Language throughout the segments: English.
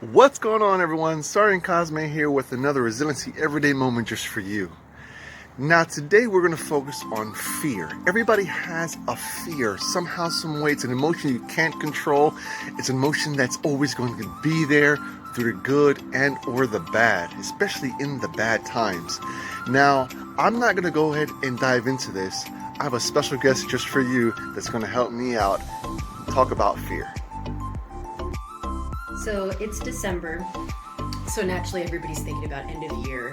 What's going on, everyone? Starring Cosme here with another resiliency everyday moment just for you. Now today we're going to focus on fear. Everybody has a fear somehow, some way. It's an emotion you can't control. It's an emotion that's always going to be there through the good and or the bad, especially in the bad times. Now I'm not going to go ahead and dive into this. I have a special guest just for you that's going to help me out talk about fear. So it's December, so naturally everybody's thinking about end of year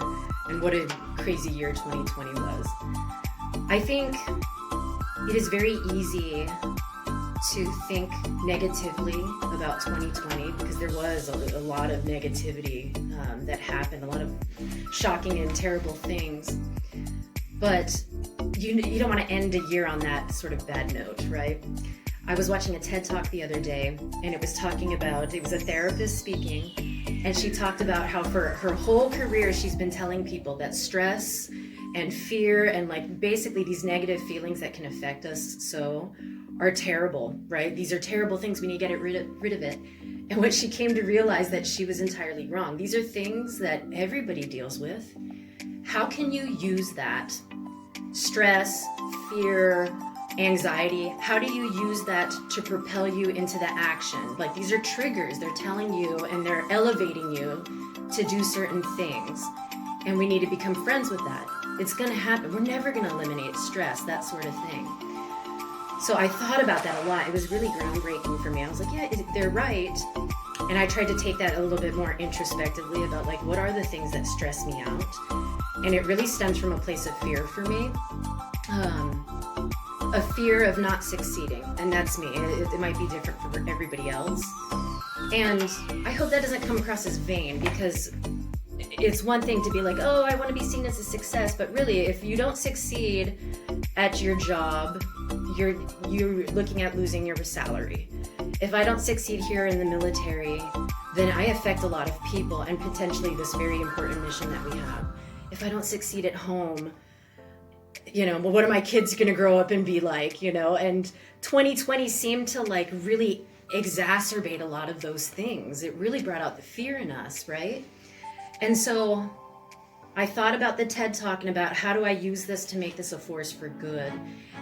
and what a crazy year 2020 was. I think it is very easy to think negatively about 2020 because there was a lot of negativity that happened, a lot of shocking and terrible things. But you don't want to end a year on that sort of bad note, right? I was watching a TED Talk the other day, and it was a therapist speaking, and she talked about how for her whole career she's been telling people that stress and fear and like basically these negative feelings that can affect us so are terrible, right? These are terrible things. We need to get rid of it. And what she came to realize that she was entirely wrong. These are things that everybody deals with. How can you use that stress, fear, anxiety, how do you use that to propel you into the action? Like, these are triggers. They're telling you and they're elevating you to do certain things. And we need to become friends with that. It's going to happen. We're never going to eliminate stress, that sort of thing. So I thought about that a lot. It was really groundbreaking for me. I was like, yeah, they're right. And I tried to take that a little bit more introspectively about like, what are the things that stress me out? And it really stems from a place of fear for me. A fear of not succeeding, and that's me. It might be different for everybody else. And I hope that doesn't come across as vain, because it's one thing to be like, oh, I want to be seen as a success, but really, if you don't succeed at your job, you're looking at losing your salary. If I don't succeed here in the military, then I affect a lot of people and potentially this very important mission that we have. If I don't succeed at home, well, what are my kids going to grow up and be like, and 2020 seemed to like really exacerbate a lot of those things. It really brought out the fear in us, right? And so I thought about the TED Talk and about how do I use this to make this a force for good,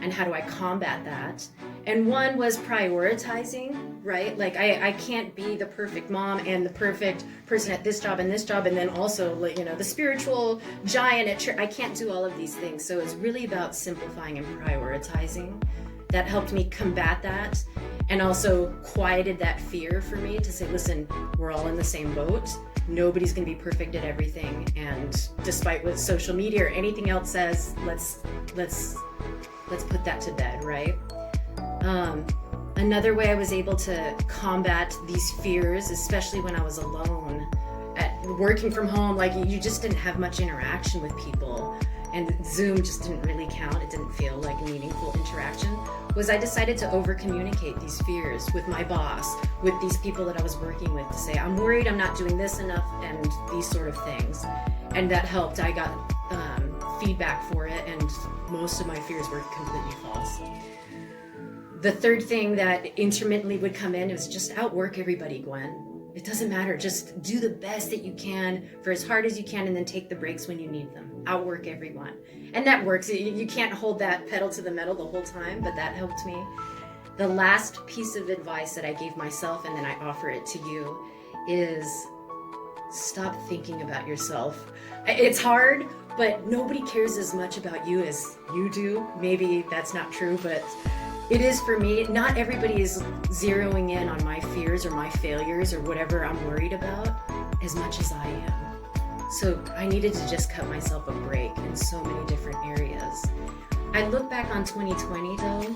and how do I combat that? And one was prioritizing, right? Like I can't be the perfect mom and the perfect person at this job, and then also the spiritual giant at church. I can't do all of these things. So it's really about simplifying and prioritizing. That helped me combat that, and also quieted that fear for me to say, listen, we're all in the same boat. Nobody's going to be perfect at everything, and despite what social media or anything else says, let's put that to bed, right? Another way I was able to combat these fears, especially when I was alone, at working from home, like you just didn't have much interaction with people, and Zoom just didn't really count. It didn't feel like a meaningful interaction. Was I decided to over-communicate these fears with my boss, with these people that I was working with, to say, I'm worried I'm not doing this enough, and these sort of things. And that helped. I got feedback for it, and most of my fears were completely false. The third thing that intermittently would come in was just outwork everybody, Gwen. It doesn't matter. Just do the best that you can for as hard as you can, and then take the breaks when you need them. Outwork everyone. And that works. You can't hold that pedal to the metal the whole time, but that helped me. The last piece of advice that I gave myself, and then I offer it to you, is stop thinking about yourself. It's hard, but nobody cares as much about you as you do. Maybe that's not true, but it is for me. Not everybody is zeroing in on my fears or my failures or whatever I'm worried about as much as I am. So I needed to just cut myself a break in so many different areas. I look back on 2020 though,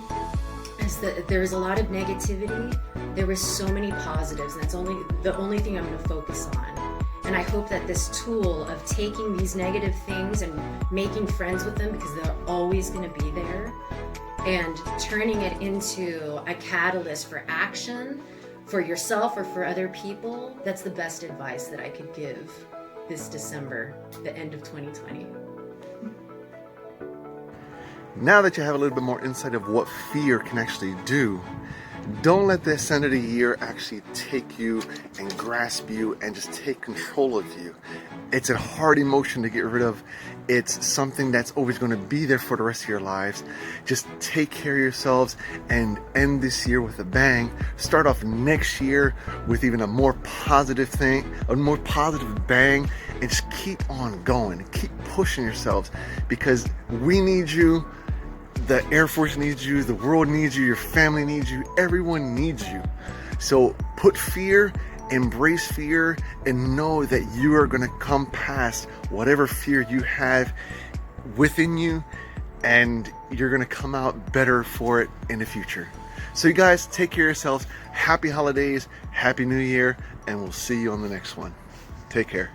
as there was a lot of negativity. There were so many positives, and that's the only thing I'm going to focus on. And I hope that this tool of taking these negative things and making friends with them, because they're always going to be there, and turning it into a catalyst for action for yourself or for other people, that's the best advice that I could give this December, the end of 2020. Now that you have a little bit more insight of what fear can actually do, Don't let this end of the year actually take you and grasp you and just take control of you. It's a hard emotion to get rid of. It's something that's always going to be there for the rest of your lives. Just take care of yourselves and end this year with a bang. Start off next year with even a more positive thing, a more positive bang, and just keep on going. Keep pushing yourselves, because we need you. The Air Force needs you, the world needs you, your family needs you, everyone needs you. So put fear, embrace fear, and know that you are going to come past whatever fear you have within you, and you're going to come out better for it in the future. So you guys, take care of yourselves. Happy holidays, happy new year, and we'll see you on the next one. Take care.